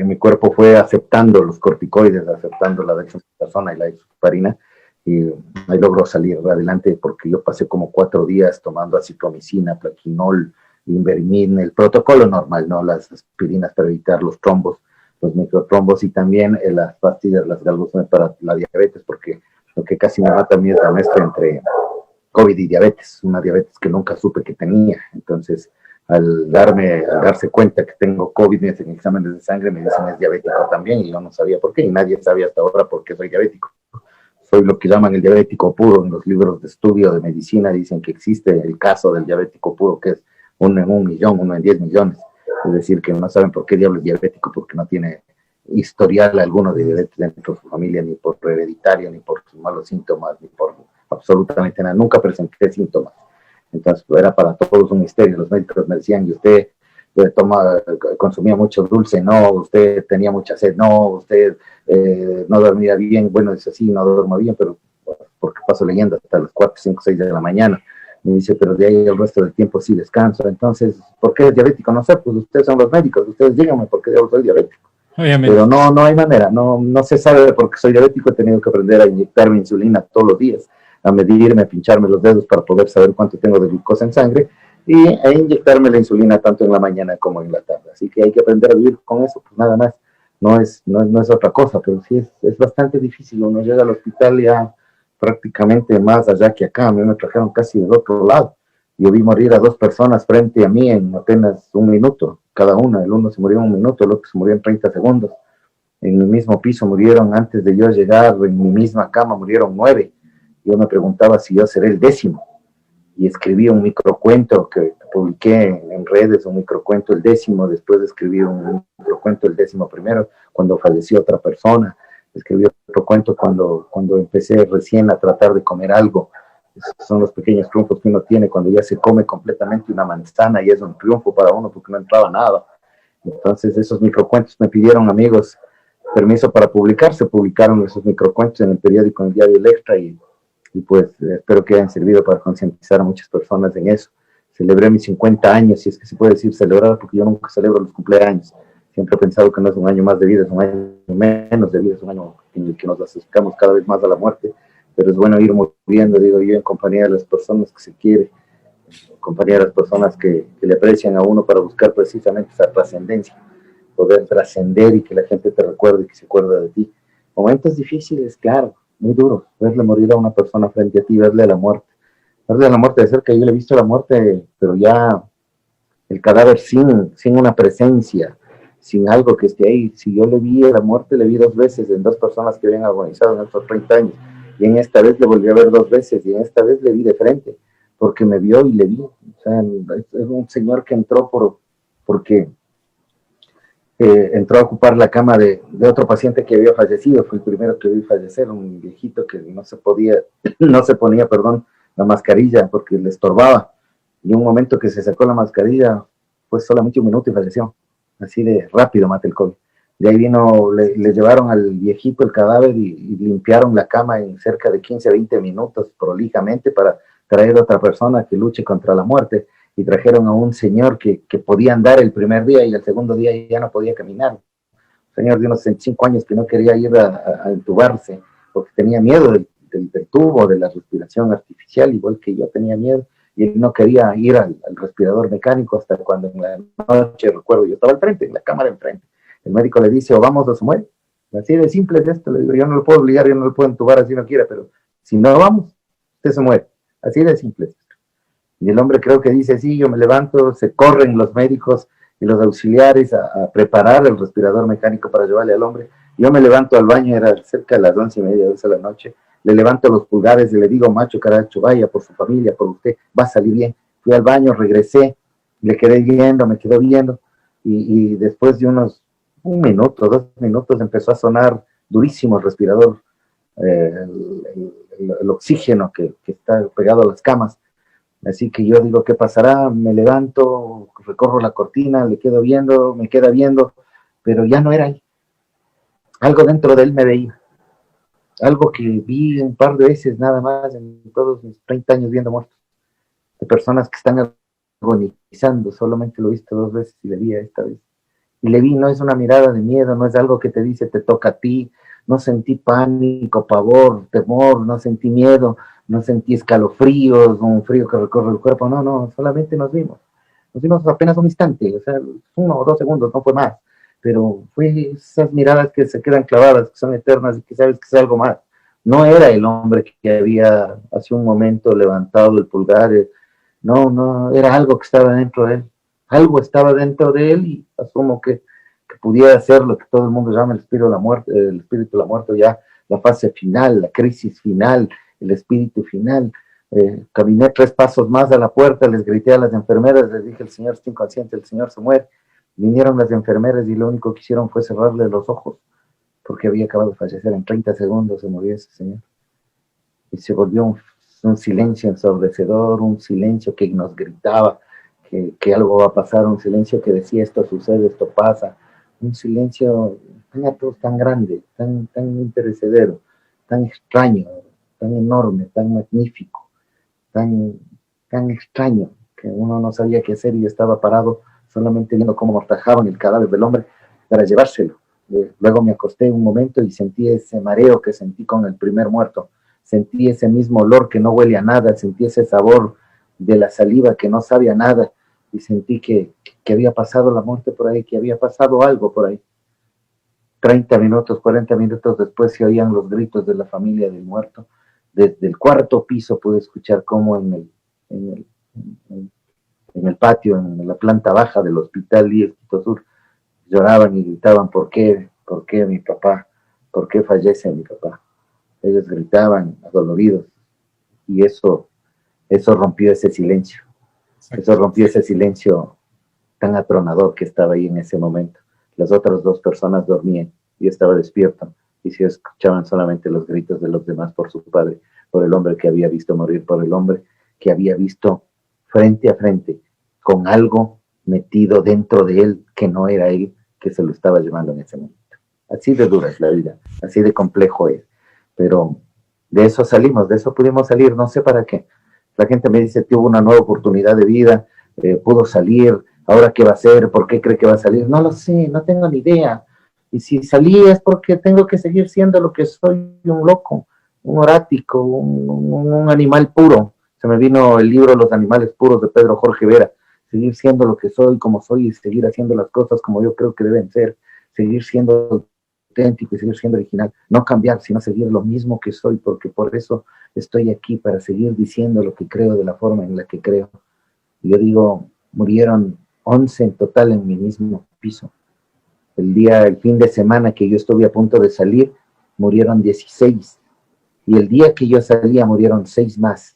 mi cuerpo fue aceptando los corticoides, aceptando la dexametasona y la isofarina, y ahí logró salir adelante porque yo pasé como 4 días tomando acitromicina, plaquinol, invermin, el protocolo normal, ¿no? Las aspirinas para evitar los trombos, los microtrombos, y también las pastillas, las galbuzones para la diabetes, porque lo que casi me mata a mí es la mezcla entre COVID y diabetes, una diabetes que nunca supe que tenía. Entonces, al darse cuenta que tengo COVID, me hacen exámenes de sangre, me dicen es diabético también, y yo no sabía por qué, y nadie sabía hasta ahora por qué soy diabético. Soy lo que llaman el diabético puro. En los libros de estudio de medicina dicen que existe el caso del diabético puro, que es 1 en 1 millón, 1 en 10 millones. Es decir, que no saben por qué diablo es diabético, porque no tiene historial alguno de diabetes dentro de su familia, ni por hereditario, ni por sus malos síntomas, ni por absolutamente nada. Nunca presenté síntomas. Entonces, era para todos un misterio. Los médicos me decían, ¿y usted consumía mucho dulce? No. ¿Usted tenía mucha sed? No. ¿Usted no dormía bien? Bueno, es así, no duermo bien, pero porque paso leyendo hasta las 4, 5, 6 de la mañana. Me dice, pero de ahí el resto del tiempo sí descanso. Entonces, ¿por qué es diabético? No sé, pues ustedes son los médicos, ustedes díganme por qué soy diabético. Obviamente. Pero no hay manera, no se sabe por qué soy diabético. He tenido que aprender a inyectarme insulina todos los días, a medirme, a pincharme los dedos para poder saber cuánto tengo de glucosa en sangre, y a inyectarme la insulina tanto en la mañana como en la tarde. Así que hay que aprender a vivir con eso, pues nada más. No es otra cosa, pero sí es bastante difícil. Uno llega al hospital ya prácticamente más allá que acá. A mí me trajeron casi del otro lado. Yo vi morir a 2 personas frente a mí en apenas 1 minuto cada una. El uno se murió en 1 minuto, el otro se murió en 30 segundos. En mi mismo piso murieron, antes de yo llegar, en mi misma cama murieron 9. Yo me preguntaba si yo seré el 10º, y escribí un microcuento que publiqué en redes, un microcuento el 10º, después escribí un microcuento el 11º, cuando falleció otra persona. Escribí otro cuento cuando empecé recién a tratar de comer algo. Esos son los pequeños triunfos que uno tiene cuando ya se come completamente una manzana, y es un triunfo para uno porque no entraba nada. Entonces esos microcuentos me pidieron amigos permiso para publicar. Se publicaron esos microcuentos en el periódico, en el diario El Extra, y pues espero que hayan servido para concientizar a muchas personas en eso. Celebré mis 50 años, si es que se puede decir celebrar, porque yo nunca celebro los cumpleaños. Siempre he pensado que no es un año más de vida, es un año menos de vida, es un año en el que nos acercamos cada vez más a la muerte, pero es bueno ir muriendo, digo yo, en compañía de las personas que se quiere, en compañía de las personas que le aprecian a uno, para buscar precisamente esa trascendencia, poder trascender y que la gente te recuerde y que se acuerde de ti. Momentos difíciles, claro, muy duro, verle morir a una persona frente a ti, verle la muerte de cerca. Yo le he visto la muerte, pero ya el cadáver sin una presencia, sin algo que esté ahí. Si yo le vi a la muerte, le vi 2 veces en 2 personas que habían agonizado en estos 30 años, y en esta vez le volví a ver 2 veces, y en esta vez le vi de frente, porque me vio y le vi. O sea, es un señor que entró porque entró a ocupar la cama de otro paciente que había fallecido. Fue el primero que vi fallecer, un viejito que no se ponía, la mascarilla porque le estorbaba, y un momento que se sacó la mascarilla, fue solamente 1 minuto y falleció. Así de rápido mata el COVID. De ahí le llevaron al viejito el cadáver y limpiaron la cama en cerca de 15 a 20 minutos prolijamente para traer a otra persona que luche contra la muerte. Y trajeron a un señor que podía andar el primer día, y el segundo día ya no podía caminar. Un señor de unos 65 años que no quería ir a entubarse porque tenía miedo del tubo, de la respiración artificial, igual que yo tenía miedo, y él no quería ir al respirador mecánico hasta cuando en la noche, recuerdo, yo estaba al frente, en la cámara enfrente. El médico le dice, o vamos o se muere. Así de simple es esto. Le digo, yo no lo puedo obligar, yo no lo puedo entubar así no quiera, pero si no vamos, usted se muere. Así de simple es esto. Y el hombre creo que dice, sí, yo me levanto, se corren los médicos, y los auxiliares a preparar el respirador mecánico para llevarle al hombre. Yo me levanto al baño, era cerca de las 11:30, 12 de la noche, le levanto los pulgares y le digo, macho caracho, vaya por su familia, por usted, va a salir bien. Fui al baño, regresé, le quedé viendo, me quedó viendo, y después de unos 1 minuto, 2 minutos, empezó a sonar durísimo el respirador, el oxígeno que está pegado a las camas. Así que yo digo, ¿qué pasará? Me levanto, recorro la cortina, le quedo viendo, me queda viendo, pero ya no era él. Algo dentro de él me veía. Algo que vi un par de veces nada más en todos mis 30 años viendo muertos. De personas que están agonizando. Solamente lo he visto 2 veces y le vi esta vez. Y le vi, no es una mirada de miedo, no es algo que te dice te toca a ti. No sentí pánico, pavor, temor, no sentí miedo, no sentí escalofríos, un frío que recorre el cuerpo. No, no, solamente nos vimos. Nos vimos apenas un instante, o sea, 1 o 2 segundos, no fue más. Pero fue esas miradas que se quedan clavadas, que son eternas y que sabes que es algo más. No era el hombre que había hace un momento levantado el pulgar, no, no, era algo que estaba dentro de él. Algo estaba dentro de él y asumo que pudiera ser lo que todo el mundo llama el espíritu de la muerte, ya la fase final, la crisis final, el espíritu final. Caminé 3 pasos más a la puerta, les grité a las enfermeras, les dije, el señor está inconsciente, el señor se muere. Vinieron las enfermeras y lo único que hicieron fue cerrarle los ojos, porque había acabado de fallecer. En 30 segundos se murió ese señor. Y se volvió un silencio ensordecedor, un silencio que nos gritaba que algo va a pasar, un silencio que decía esto sucede, esto pasa, un silencio tan grande, tan imperecedero, tan extraño, tan enorme, tan magnífico, tan extraño, que uno no sabía qué hacer y estaba parado solamente viendo cómo mortajaban el cadáver del hombre para llevárselo. Luego me acosté un momento y sentí ese mareo que sentí con el primer muerto, sentí ese mismo olor que no huele a nada, sentí ese sabor de la saliva que no sabe a nada, y sentí que había pasado la muerte por ahí, que había pasado algo por ahí. 30 minutos, 40 minutos después se oían los gritos de la familia del muerto. Desde el 4º piso pude escuchar cómo en el patio, en la planta baja del hospital Díaz Quito Sur, lloraban y gritaban, ¿por qué mi papá? ¿Por qué fallece mi papá? Ellos gritaban adoloridos y eso rompió ese silencio. Eso rompió ese silencio tan atronador que estaba ahí en ese momento. Las otras 2 personas dormían, yo estaba despierto y se escuchaban solamente los gritos de los demás por su padre, por el hombre que había visto morir, por el hombre que había visto frente a frente con algo metido dentro de él que no era él, que se lo estaba llevando en ese momento. Así de dura es la vida, así de complejo es, pero de eso salimos, de eso pudimos salir, no sé para qué. La gente me dice que hubo una nueva oportunidad de vida, pudo salir, ahora qué va a hacer, por qué cree que va a salir, no lo sé, no tengo ni idea. Y si salí es porque tengo que seguir siendo lo que soy, un loco, un orático, un animal puro. Se me vino el libro Los animales puros de Pedro Jorge Vera. Seguir siendo lo que soy, como soy, y seguir haciendo las cosas como yo creo que deben ser, seguir siendo auténtico y seguir siendo original, no cambiar, sino seguir lo mismo que soy, porque por eso estoy aquí, para seguir diciendo lo que creo de la forma en la que creo. Y yo digo, murieron 11 en total en mi mismo piso. El fin de semana que yo estuve a punto de salir, murieron 16. Y el día que yo salía, murieron 6 más.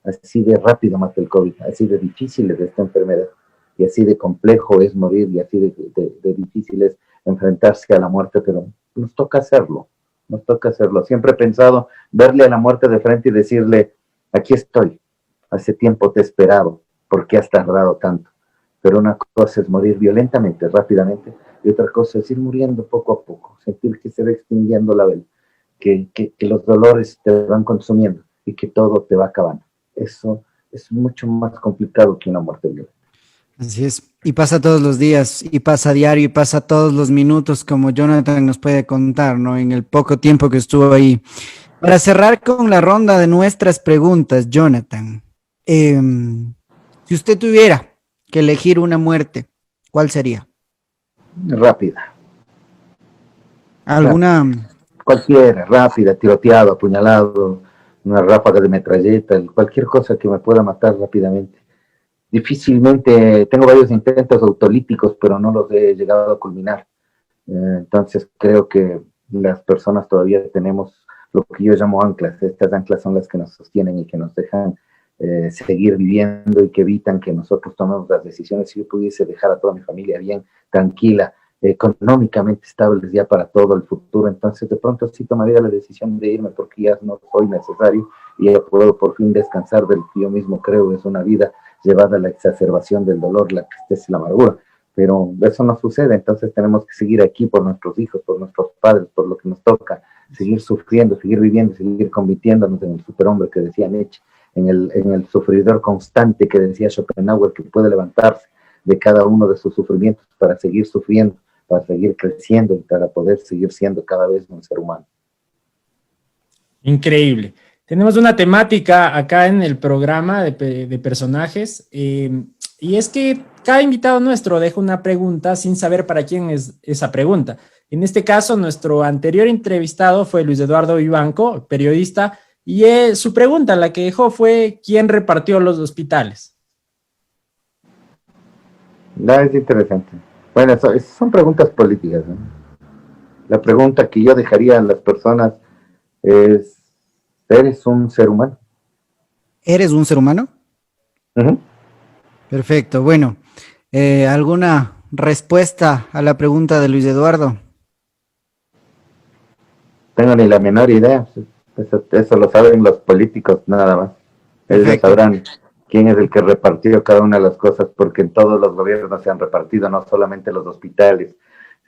Así de rápido mató el COVID, así de difícil es esta enfermedad, y así de complejo es morir, y así de difícil es enfrentarse a la muerte, pero nos toca hacerlo. Siempre he pensado verle a la muerte de frente y decirle, aquí estoy, hace tiempo te esperaba, ¿por qué has tardado tanto? Pero una cosa es morir violentamente, rápidamente, y otra cosa es ir muriendo poco a poco, sentir que se va extinguiendo la vela, que los dolores te van consumiendo y que todo te va acabando. Eso es mucho más complicado que una muerte violenta. Así es, y pasa todos los días, y pasa a diario, y pasa todos los minutos, como Jonathan nos puede contar, ¿no? En el poco tiempo que estuvo ahí. Para cerrar con la ronda de nuestras preguntas, Jonathan, si usted tuviera que elegir una muerte, ¿cuál sería? Rápida. ¿Alguna? Cualquiera, rápida, tiroteado, apuñalado, una ráfaga de metralleta, cualquier cosa que me pueda matar rápidamente. difícilmente, tengo varios intentos autolíticos, pero no los he llegado a culminar. Entonces creo que las personas todavía tenemos lo que yo llamo anclas. Estas anclas son las que nos sostienen y que nos dejan seguir viviendo y que evitan que nosotros tomemos las decisiones. Si yo pudiese dejar a toda mi familia bien, tranquila, económicamente estables ya para todo el futuro, entonces de pronto sí tomaría la decisión de irme porque ya no soy necesario y ya puedo por fin descansar del que yo mismo creo es una vida llevada a la exacerbación del dolor, la tristeza y la amargura. Pero eso no sucede, entonces tenemos que seguir aquí por nuestros hijos, por nuestros padres, por lo que nos toca, seguir sufriendo, seguir viviendo, seguir convirtiéndonos en el superhombre que decía Nietzsche, en el sufridor constante que decía Schopenhauer, que puede levantarse de cada uno de sus sufrimientos para seguir sufriendo, para seguir creciendo y para poder seguir siendo cada vez un ser humano. Increíble. Tenemos una temática acá en el programa de personajes, y es que cada invitado nuestro deja una pregunta sin saber para quién es esa pregunta. En este caso, nuestro anterior entrevistado fue Luis Eduardo Vivanco, periodista, y su pregunta, la que dejó, fue ¿quién repartió los hospitales? No, es interesante. Bueno, son preguntas políticas, ¿no? La pregunta que yo dejaría a las personas es, ¿eres un ser humano? ¿Eres un ser humano? Uh-huh. Perfecto, bueno. ¿Alguna respuesta a la pregunta de Luis Eduardo? Tengo ni la menor idea. Eso lo saben los políticos nada más. Ellos sabrán quién es el que repartió cada una de las cosas, porque en todos los gobiernos se han repartido, no solamente los hospitales,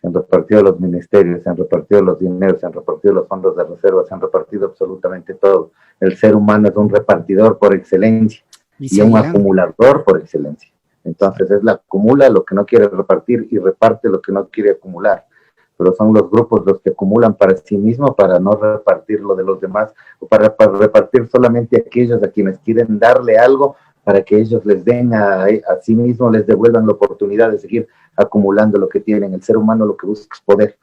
se han repartido los ministerios, se han repartido los dineros, se han repartido los fondos de reserva, se han repartido absolutamente todo. El ser humano es un repartidor por excelencia y un acumulador por excelencia. Entonces él acumula lo que no quiere repartir y reparte lo que no quiere acumular. Pero son los grupos los que acumulan para sí mismos para no repartir lo de los demás, o para repartir solamente a aquellos a quienes quieren darle algo para que ellos les den a sí mismos, les devuelvan la oportunidad de seguir acumulando lo que tienen. El ser humano lo que busca es poder,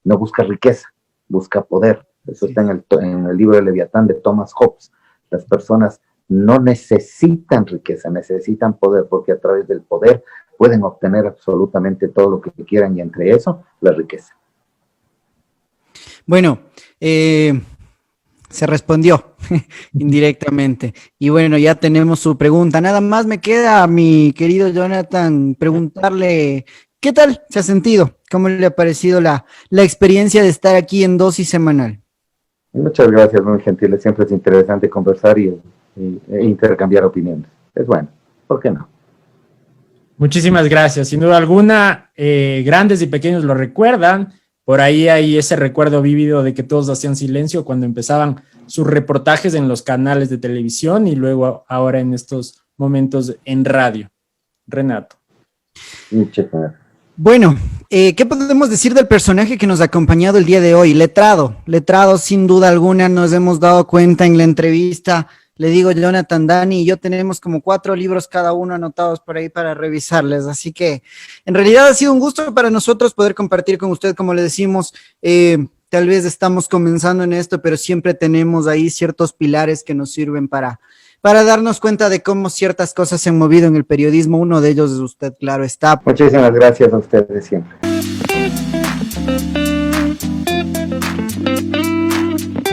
no busca riqueza, busca poder. Eso está en el libro de Leviatán de Thomas Hobbes. Las personas no necesitan riqueza, necesitan poder, porque a través del poder pueden obtener absolutamente todo lo que quieran y entre eso, la riqueza. Bueno, se respondió indirectamente. Y bueno, ya tenemos su pregunta. Nada más me queda, mi querido Jonathan, preguntarle, ¿qué tal se ha sentido? ¿Cómo le ha parecido la experiencia de estar aquí en Dosis Semanal? Muchas gracias, muy gentiles. Siempre es interesante conversar e intercambiar opiniones. Es bueno, ¿por qué no? Muchísimas gracias. Sin duda alguna, grandes y pequeños lo recuerdan. Por ahí hay ese recuerdo vívido de que todos hacían silencio cuando empezaban sus reportajes en los canales de televisión y luego ahora en estos momentos en radio. Renato. Bueno, ¿qué podemos decir del personaje que nos ha acompañado el día de hoy? Letrado, sin duda alguna, nos hemos dado cuenta en la entrevista. Le digo, Jonathan, Dani y yo tenemos como 4 libros cada uno anotados por ahí para revisarles, así que en realidad ha sido un gusto para nosotros poder compartir con usted, como le decimos, tal vez estamos comenzando en esto, pero siempre tenemos ahí ciertos pilares que nos sirven para darnos cuenta de cómo ciertas cosas se han movido en el periodismo. Uno de ellos es usted, claro está. Muchísimas gracias a ustedes siempre.